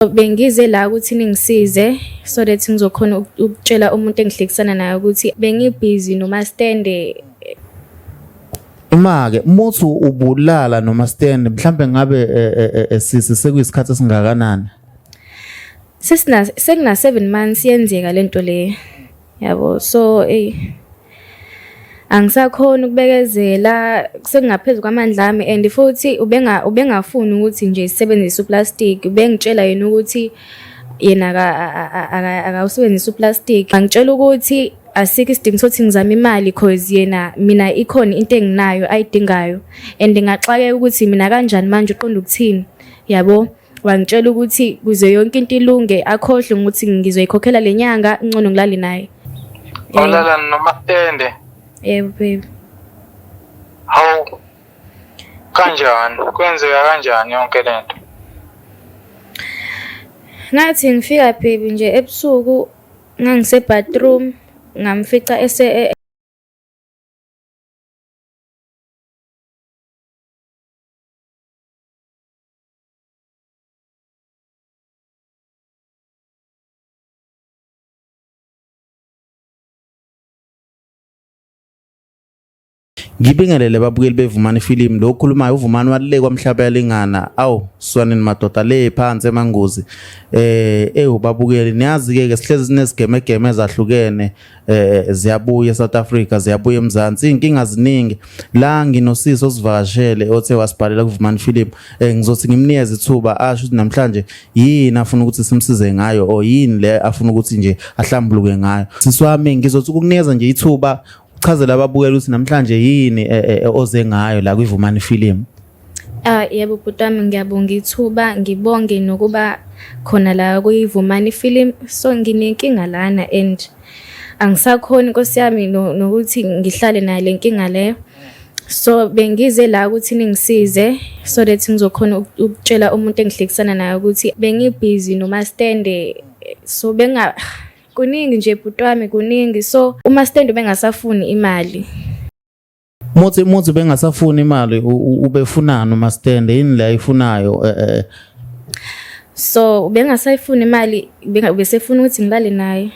Bengize la ukuthi ningisize so that ngizokhona ukutshela umuntu engihlekisana naye ukuthi bengibusy noMastende. Uma-ke muthi ubulala noMastende mhlambe ngabe sisi sekuyisikhathi esingakanani? Sekuna 7 months yenzeka lento le. Yabo, so angisakhona ukubekezela, sekungaphezulu kwamandla ami, and futhi ubengafuni ukuthi nje sisebenzise uplastic. Ubengitshela yena ukuthi yena akawusebenzisa uplastic. Angitshela ukuthi asikho isidingo sokuthi ngizame imali because mina ikhona into enginayo ayidingayo, and ngaxakeka ukuthi mina kanjani manje uqonda ukuthini. Yabo, wangitshela ukuthi kuze yonke into ilunge akhohle ukuthi ngizoyikhokhela lenyanga ngcono ngilali naye. Olala noMastende? Yebo baby. Hawu, kanjani kwenzeka kanjani yonke lento? Ngathi ngifika baby nje ebusuku ngangise bathroom ngamfica Ngibingelele babukeli bevumani film lo khulumayo uvumani walile kwamhlaba yalingana swaneni madoda le phansi emangozi babukeli niyazi ke sihlezi sinesigeme ezahlukene ziyabuya eSouth Africa ziyabuya eMzansi inkinga ziningi la nginosizo sivakashele othe wasibhalela kuvumani film ngizothi ngimnikeze ithuba asho ukuthi namhlanje yini afuna ukuthi simsize ngayo yini le afuna ukuthi nje ahlambuluke ngayo siswami ngizothi ukukunikeza nje ithuba chazela ababukela ukuthi namhlanje yini oze ngayo la kwivumani film. Yebo butami ngiyabonga ithuba ngibonge nokuba khona la kwivumani film, so nginenkinga lana and angisakhona inkosi yami nokuthi ngihlale nayo lenkinga leyo, so bengize la ukuthi ningisize so that ngizokhona ukutshela umuntu engihlekisana naye ukuthi bengibusy noMastende, so kuningi nje butwami kuningi, so uMastende bengasafuni imali. Muthi bengasafuni imali ubefunana uMastende yini la ifunayo So bengasayifuni imali besefuna ukuthi ngilale naye.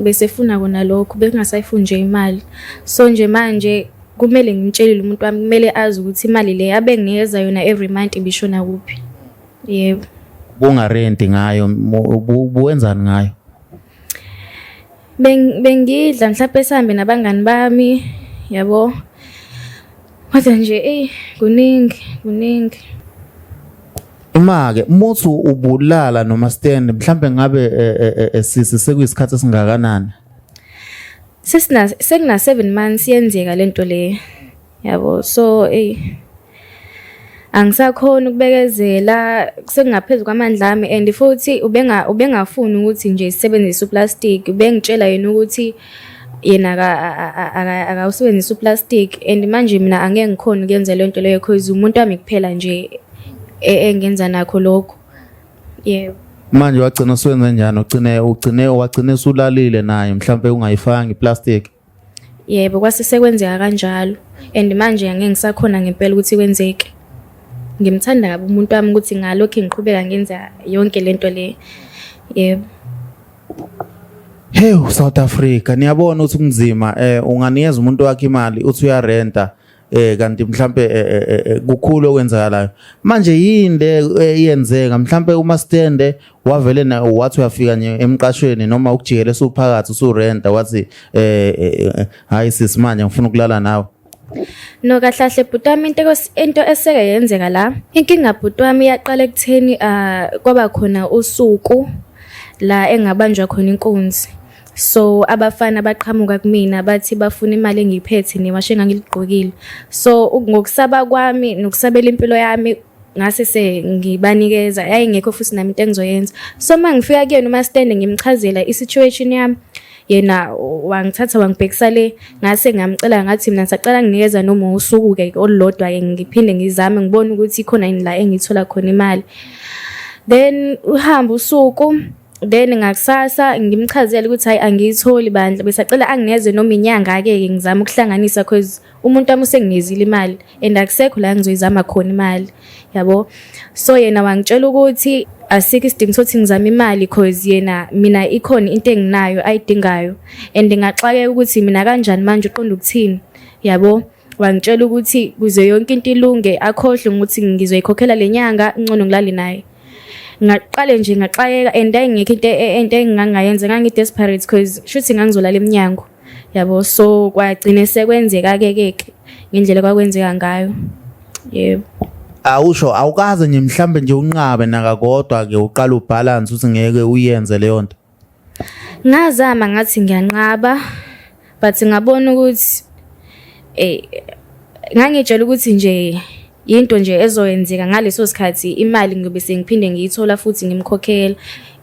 Besefuna kona lokho bengasayifuni nje imali, so nje manje kumele ngimtshelile umuntu wami kumele azi ukuthi imali le abenginikeza yona every month ibishona kuphi. Yebo. Bungarenti ngayo buwenzani ngayo? Bengidla mhlawumbe sihambe nabangani bami, yabo. Kodwa nje kuningi. Uma-ke muthi ubulala noMastende mhlambe ngabe sisi sekuyisikhathi esingakanani? Sekuna 7 months yenzeka lento le. Yabo, so angisakhona ukubekezela, sekungaphezulu kwamandla ami, and futhi ubengafuni ukuthi nje sisebenzise uplastic. Ubengitshela yena ukuthi yena akawusebenzisa uplastic, and manje mina angeke ngikhona ukuyenza lento leyo because umuntu wami kuphela nje engenza nakho lokho. Yebo. Manje wagcina usenza njani? Wagcina usulalile naye mhlambe ungayifanga iplastic? Yebo, kwase sekwenzeka kanjalo, and manje angeke ngisakhona ngempela ukuthi kwenzeke. Ngimthanda kabi umuntu wami ukuthi ngalokho ngiqhubeka ngenza yonke lento le. Yebo. Hey South Africa niyabona ukuthi kunzima unganikeza umuntu wakhe imali uthi uyarenta kanti mhlambe kukhulu okwenzakalayo manje yini le iyenzeka mhlambe uMastende wavele na wathi uyafika nje emqashweni noma ukujikela esuphakathi usurenta wathi hayi sisi manje ngifuna ukulala nawe? No kahlahle bhutami into eseke yenzeka la, inkinga bhutami yaqala ekutheni kwaba khona usuku la engabanjwa khona inkunzi, so abafana baqhamuka kumina bathi bafuna imali engiyiphethe newashe engangiligqokile, so ngokusaba kwami nokusabela impilo yami ngase ngibanikeza ayingekho futhi nami into engizoyenza. So mangifika kuyena uMastende ngimchazela isituation yami, yena wangithatha wangibhekisa le, ngase ngamcela ngathi mina ngisacela nginikeza noma usuku ke olulodwa ke ngiphinde ngizame ngibone ukuthi khona yini la engithola khona imali. Then uhamba usuku, then ngakusasa ngimchazela ukuthi hayi angiyitholi bandla, besacela angineze noma inyanga ke ngizama ukuhlanganisa because umuntu wami usengizile imali and akusekho la ngizoyizama khona imali, yabo. So yena wangitshela ukuthi asikho isidingo sokuthi ngizame imali cause mina ikhona into enginayo ayidingayo and ngaxakeka ukuthi mina kanjani manje uqonda ukuthini yabo wangitshela ukuthi kuze yonke into ilunge akhohle ukuthi ngizoyikhokhela lenyanga ngcono ngilali naye ngaqale nje ngaxakeka and ayingekho into engingangayenza ngangidesperate cause shuthi ngangizolala eminyango yabo so kwagcine sekwenzeka ke ngendlela kwakwenzeka ngayo yebo. Awusho awukaze nje mhlambe nje unqabe nakakodwa ke uqala ubalance uthi ngeke uyenze leyo nto. Ngazama ngathi ngiyanqaba but ngabona ukuthi ngangitshela ukuthi nje into nje ezoyenzeka ngaleso sikhathi imali ngiyobe sengiphinde ngiyithola futhi ngimkhokhela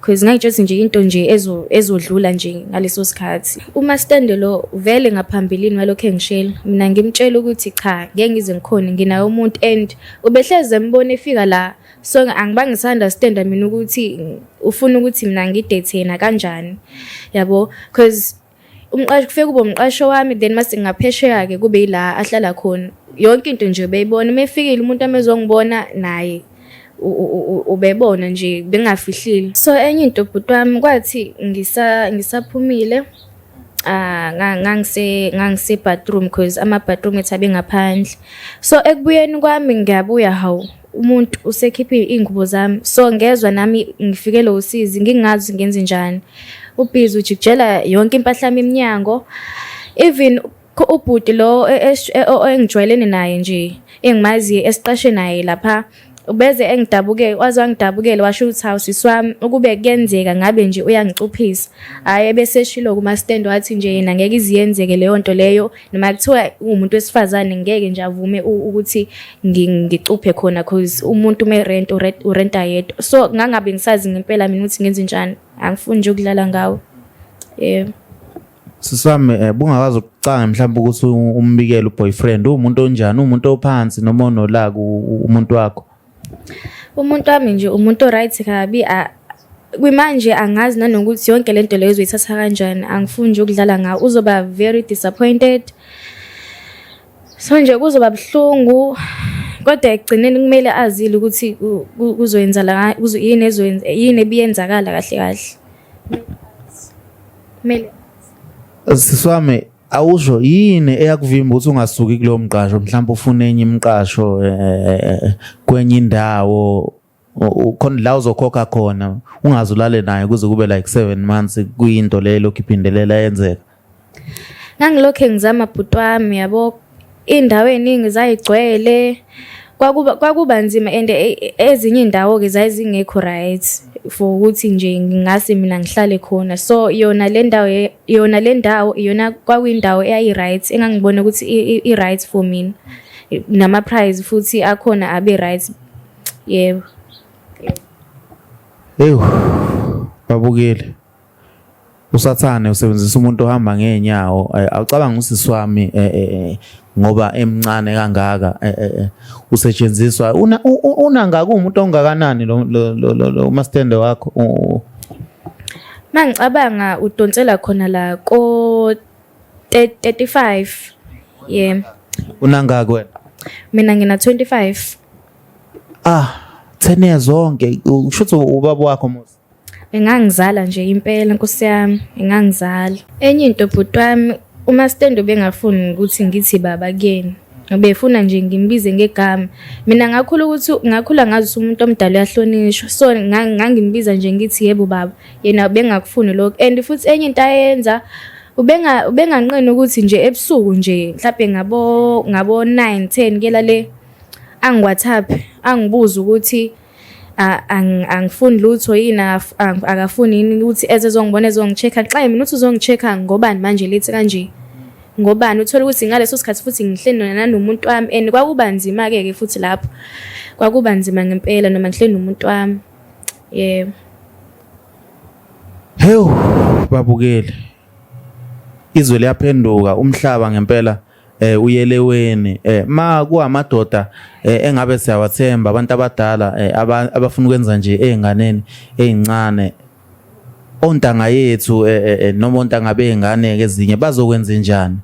because ngangitshela nje into nje ezodlula nje ngaleso sikhathi. Uma stand lo vele ngaphambilini ngalokho engishela mina ngimtshela ukuthi cha ngeke ngize ngikhona nginayo umuntu and ubehleze mbone efika la so angibangi understand mina ukuthi ufuna ukuthi mina ngidate yena kanjani yabo because umqashi kufike kube umqasho wami then mase ngaphesheya ke kube ila ahlala khona yonke into nje beyibona mefikile umuntu amezongibona naye ubebona nje bengafihlile. So enye into bhuti wami kwathi ngisaphumile ngangise bathroom because ama bathroom ethabe ngaphandle so ekubuyeni kwami ngiyabuya hawu umuntu usekhiphe ingubo zami so ngezwe nami ngifikele usizi ngingazi ngenze njani ubhizi ujikjela yonke impahla yami eminyango even ubhuti lo engijwayelene naye nje engimazi esiqashe naye lapha ubeze engidabuke wazangidabukele washo ukuthi awusisi wami ukube kuyenzeka ngabe nje uyangicuphisa hayi bese shilo kuma stand wathi nje yena ngeke iziyenzeke leyo nto leyo noma kuthiwa umuntu wesifazane ngeke nje avume ukuthi ngicuphe khona cause umuntu urenta yedwa so ngangabe ngisazi ngempela mina ukuthi ngenze njani angifuni nje ukudlala ngawo yebo. Siswami bungakazi ukucanga mhlawumbe ukuthi umbikele uboyfriend umuntu onjani umuntu ophansi noma onolaka umuntu wakho. Umuntu wami nje umuntu right kabi kwimanje angazi nanokuthi yonke lento leyo izoyithatha kanjani angifuni nje ukudlala ngawo uzoba very disappointed so nje kuzoba buhlungu kodwa ekugcineni kumele azile ukuthi kuzoyenza la yini ezoyenza yini ebiyenzakala kahle kahle kumele Siswami awusho yini eyakuvimba ukuthi ungasuki kulo mqasho mhlawumbe ufune enye imqasho kwenye indawo khona la uzokhokha khona ungazulale naye kuze kube like 7 months kuyinto leyo lokho iphindelela yenzeka. Ngangilokho ngizama bhuti wami yabo indawo eningi zayigcwele kwakuba nzima and ezinye indawo ke zayizingekho right for ukuthi nje ngingase mina ngihlale khona so yona le ndawo iyona kwakuyindawo eyayi right engangibona ukuthi I right for mina nama price futhi akhona abe right yebo. Babukile usathane usebenzisa umuntu ohamba ngenyawo awucabanga usisi wami ngoba emncane kangaka usetshenziswa unangaka umuntu ongakanani lo mastende wakho mangicabanga udonsela khona la ko 35 yeah. Unangaka wena? Mina ngina 25. 10 years zonke usho ubaba wakho mos engangizala nje impela Nkosi yami engangizala. Enye into bhuti wami uma stand ubengafuni ukuthi ngithi baba kuyena ubefuna nje ngimbize ngegama mina ngakhula ngazi umuntu omdala uyahlonishwa so ngangimbiza nje ngithi yebo baba yena ubengakufuni lokho and futhi enye into ayenza ubenganqeni ukuthi nje ebusuku nje mhlawumbe ngabo 9 10 kela le angiwhatsapp angibuza ukuthi angifuni lutho yini akafuni yini ukuthi ezongibona ezongichecka xa mina uthi uzongichecka ngobani manje lethi kanje ngobani uthola ukuthi ngaleso sikhathi futhi ngihleli nanomuntu wami and kwakuba nzima ke futhi lapho kwakuba nzima ngempela noma ngihleli nomuntu wami yebo. Babukele izwe liyaphenduka umhlaba ngempela uyeleweni ma kuamadoda engabe siyawathemba abantu abadala abafuna ukwenza nje einganeni eincane ontanga yethu noma ontanga beingane ezinye bazokwenza njani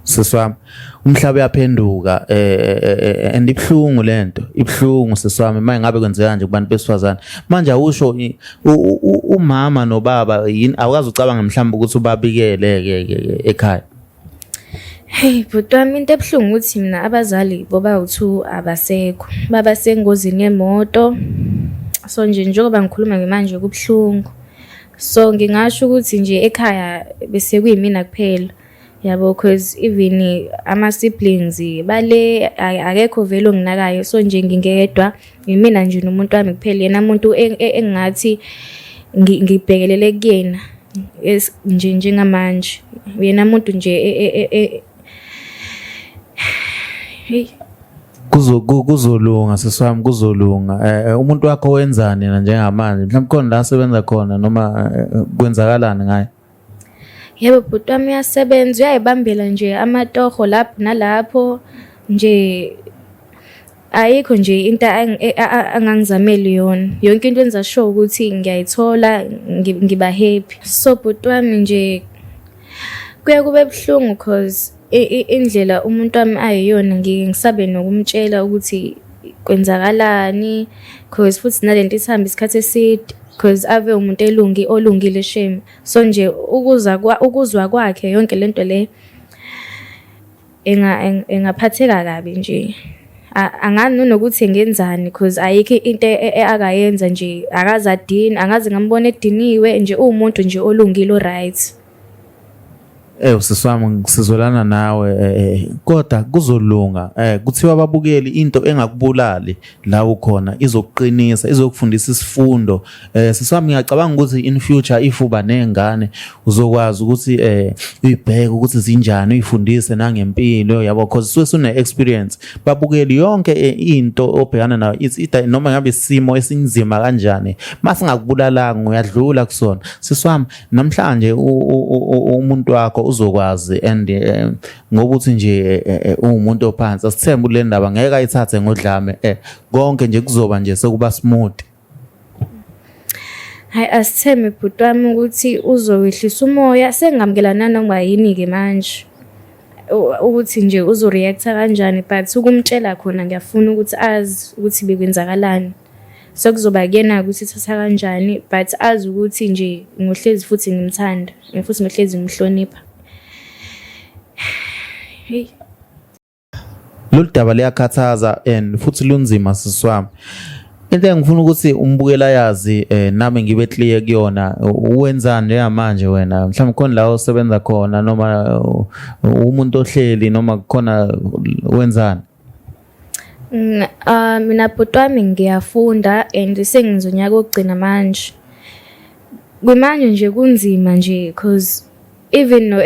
siswami umhlaba uyaphenduka and ibhlungu lento ibhlungu seswami manje ngabe kwenzeka nje kubantu besifazane manje awusho umama nobaba yini awukazi ucabanga mhlawumbe ukuthi ubabikele ke ekhaya. Hey bhuti wami into ebuhlungu ukuthi mina abazali boba u2 abasekho baba sengozini yemoto so njengoba ngikhuluma ngemanje kubuhlungu so ngingasho ukuthi nje ekhaya bese kuyimina kuphela yabo cause even ama siblings bale akekho vele onginakayo so nje ngingedwa yimina nje nomuntu wami kuphela yena umuntu engathi ngibhekelele kuyena njengamanje yena umuntu nje kuzolunga seswami kuzolunga umuntu wakho wenzani na njengamanje mhlawumbe khona la sebenza khona noma kwenzakalani ngaye. Yebo bhuti wami uyasebenza uyayibambela nje amatoho lapho nalapho nje ayikho nje into angangizameli yona yonke into enza sure ukuthi ngiyayithola ngiba happy so bhuti wami nje kuya kube buhlungu cause indlela umuntu wami ayiyona ngisabe nokumtshela ukuthi kwenzakalani cause futhi nalento isihamba isikhathi eside cause ave umuntu olungile shame so nje ukuzwa kwakhe yonke lento le engaphatheka kabi nje angani nokuthi ngenzani cause ayikho into akayenza nje akazadini angaze ngambone ediniwe nje umuntu nje olungile right. Usiswami sizolana nawe kodwa kuzolunga kuthiwa ababukeli into engakubulali la ukhona izokuqinisa izokufundisa isifundo siswami ngiyacabanga ukuthi in future if uba nengane uzokwazi ukuthi uyibheke ukuthi zinjani uyifundise nangempilo yabo cause sune experience babukeli yonke into obhekana nayo noma ngabe isimo esinzima kanjani masingakubulalanga uyadlula kusona siswami namhlanje umuntu wakho uzokwazi and ngokuthi nje umuntu ophansi asithembe le ndaba ngeke ayithathe ngodlame konke nje kuzoba nje sekuba smooth. Hayi asithembe bhuti wami ukuthi uzowehlisa umoya sengamkelana noma yini ke manje ukuthi nje uzoreacta kanjani but ukumtshela khona ngiyafuna ukuthi azi ukuthi bekwenzakalani sekuzoba kuyena ukuthi thatha kanjani but azi ukuthi nje ngohlezi futhi ngimthanda futhi ngohlezi ngimhlonipha. Hey Lolu daba liyakhathaza and futhi lunzima siswami. Into engifuna ukuthi umbukela yazi nami ngibe clear kuyona uwenzani njengamanje wena mhlawumbe khona la osebenza khona noma umuntu ohleli noma khona wenzani. Mina bhuti wami ngiyafunda and sengizonyaka ukugcina manje. Kwimanje nje kunzima nje cause even no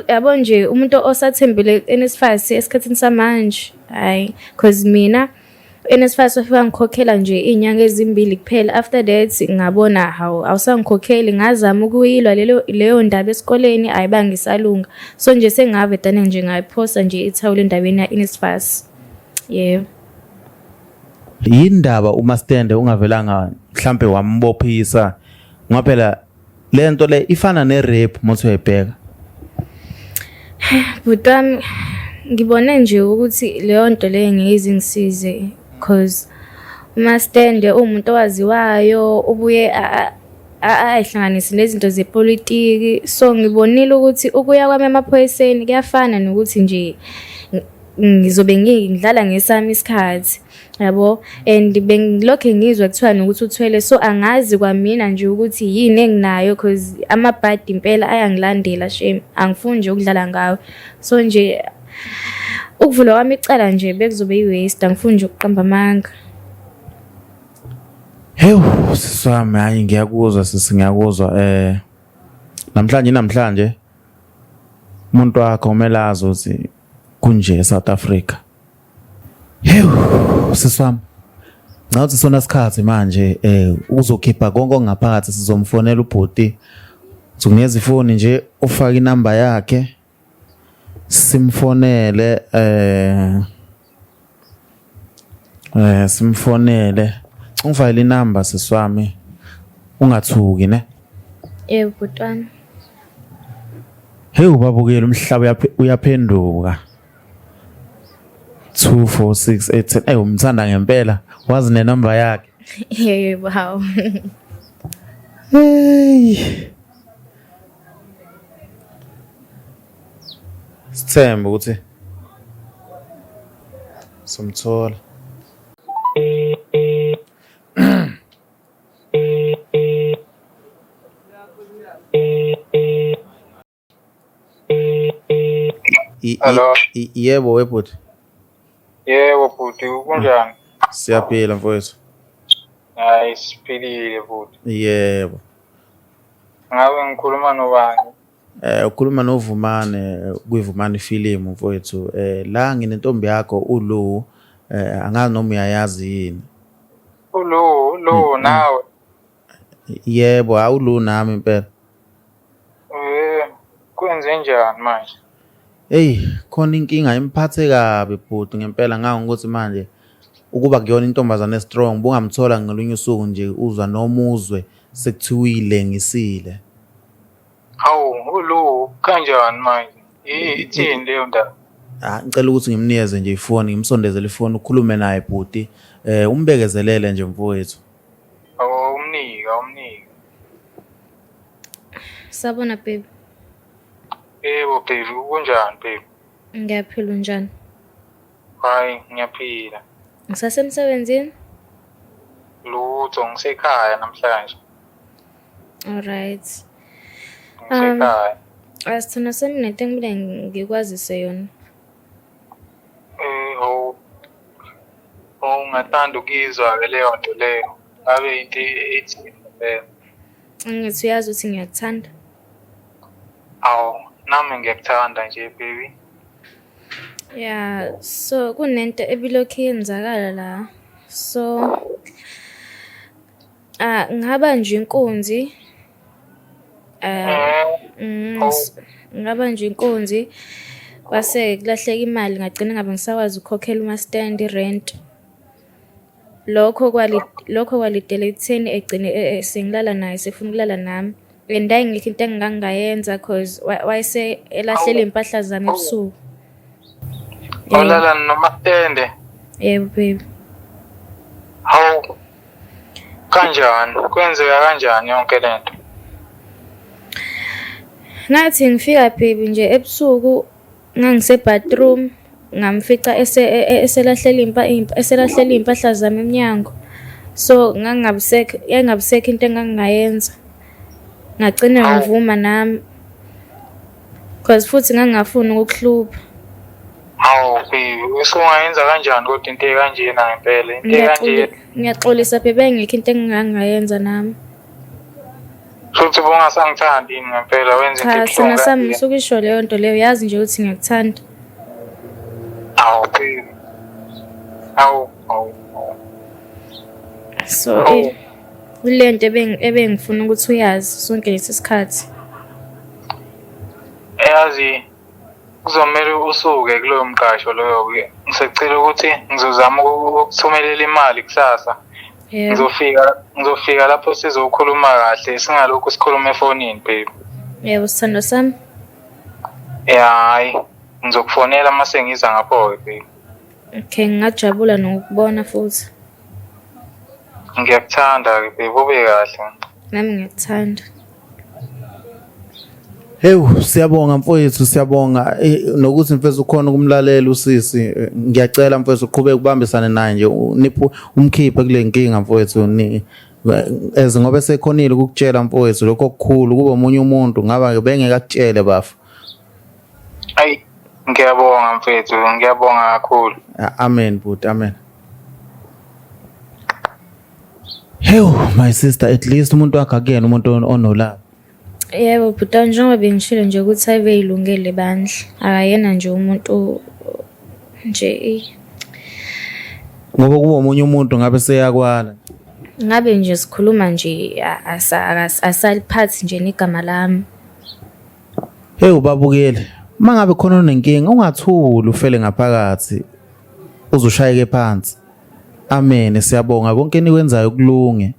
yabo nje umuntu osathembele NSFAS esikhathini samanje hayi cause mina NSFAS wafika ngikhokhela nje inyanga ezimbili kuphela after that ngabona awusangikhokheli ngazama ukuyilwa leyo ndaba esikoleni ayibangisalunga so nje sengave dane nje ngayiphosa nje ithawula endabeni ya NSFAS. Yebo yindaba uma stand ungavelanga mhlambe wambophisa ngoba lento le ifana ne-rape motho ebheka. Bhuti wami ngibone nje ukuthi leyo nto le ngiyizingisize cause uma stand umuntu owaziwayo ubuye ayihlanganise nezinto zepolitiki so ngibonile ukuthi ukuya kwami emaphoyiseni kuyafana nokuthi nje ngizobe ngidlala ngesami isikhathi yabo and bengilokho ngizwa kuthiwa nokuthi uthwele so angazi kwamina nje ukuthi yini enginayo cause amabhadi impela ayangilandela shame angifuni nje ukudlala ngawo so nje ukuvula kwami icala nje bekuzobe iwaste angifuni nje ukuqamba amanga. Hey siswami hayi ngiyakuzwa sisingiyakuzwa namhlanje umuntu wakho umelazo uthi kunje eSouth Africa. Hey siswami ngathi sona isikhathi manje uzokhipha konke ngaphakathi sizomfonela ubhuti uzokunikeza ifoni nje ufake inamba yakhe simfonele simfonele ungifayile inamba siswami ungathuki ne. Yebo bhuti wami. Hey ubabukela umhlaba uyaphenduka 246 umthanda ngempela wazi nenamba yakhe. Yebo hawu. Hey. Sithemba ukuthi somthola. Hello. Yebo webhuti. Yebo bhuti, kunjani? Siyaphila mfowethu. Hayi siphilile bhuti. Yebo. Ngabe ngikhuluma nobani? Ukhuluma noVumane kwiVumane film mfowethu. La nginentombi yakho uLu, angazi noma uyayazi yini. Lo nawe. Yebo, awuLu nami impela. Kwenze njani manje? Hey, khona inkinga imphathe kabi bhuti ngempela ngangikuthi manje ukuba kuyona intombazane strong bungamthola ngelunye usuku nje uzwa noma uzwe sekuthiwile ngisile. Hawu, lo kanjani manje? Ithini leyo ndaba? Ngicela ukuthi ngimnikeze nje ifoni, ngimsondezele ifoni ukhulume naye bhuti. Umbekezelele nje mfowethu. Umnika. Sabona baby. Yebo baby, kunjani baby? Ngiyaphila njani? Hayi, ngiyaphila. Ngisasemsebenzini? Lutho, ngisekhaya namhlanje. Alright. Ngisekhaya. Asithina seninento engibile ngikwazise yona. Ungathanda ukizwa ke leyo nto leyo. Abe into ethi phela. Ngithi uyazi ukuthi ngiyakuthanda. Awu, nami ngiyakuthanda nje baby. Yeah, so kunento ebilokhu yenzakala la. So ngihaba nje inkunzi. Ngaba nje inkunzi kwase kulahleka imali ngagcina ngabe ngisakwazi ukukhokhela umastand rent. Lokho kwalidela ekutheni egcine sengilala naye sefuna ukulala nami. And ngikho into engingayenza cause wayese elahlela impahla zami ebusuku. Olala nomastand. Yebo baby. Hawu. Kanjani? Kwenzeka kanjani yonke lento? Ngathi ngifika baby nje ebusuku ngangise bathroom ngamfica eselahlela impahla zami eminyango. So yangabisekho into engangayenza. Ngagcina ngivuma nami. Cause futhi ngangafuni ukuhlupha. Hawu baby, usungayenza kanjani kodwa into ekanjena ngempela? Into kanje. Ngiyaxolisa baby, engekho into engangayenza nami. Futhi bongasangithandi yini ngempela wenza into ebuhlungu. Sina sami usukisho leyo nto leyo, yazi nje ukuthi ngiyakuthanda. Awu baby. Awu. So kulento ebengifuna ukuthi uyazi sonke lesi sikhathi. Yazi kuzomela usuke kuloyo mqasho loyo ke. Ngisecela ukuthi ngizozama ukuthumelela imali kusasa. Ngizofika lapho sizokhuluma kahle singalokho sikhuluma efonini baby. Yebo sithando sami. Hayi, ngizokufonela mase ngiza ngapho baby. Okay, ngingajabula nokubona futhi. Ngiyakuthanda ke baby, ube kahle. Nami ngiyakuthanda. Hewu, siyabonga mfowethu, siyabonga nokuthi mfethu ukhona ukumlalela usisi. Ngiyacela mfethu uqhubeke ubambisane naye nje nipho umkhiphe kule nkinga mfowethu ngoba sekhonile ukukutshela mfowethu lokho okukhulu kuba omunye umuntu ngaba bengeke akutshele bafu. Ayi, ngiyabonga mfethu, ngiyabonga kakhulu. Amen bhuti, amen. Hewu my sister, at least umuntu wakhe akuyena umuntu onolaka. Yebo bhuti, njengoba bengishilo nje ukuthi ayibe ilungele bandla. Akayena nje umuntu nje ngoba kuba omunye umuntu ngabe seyakwala. Ngabe nje sikhuluma nje asaliphathi nje igama lami. Hewu babukele, mangabe khona unenkinga ungathuli ufele ngaphakathi uzoshayeke phansi. Amen, siyabonga konke enikwenzayo kulunge.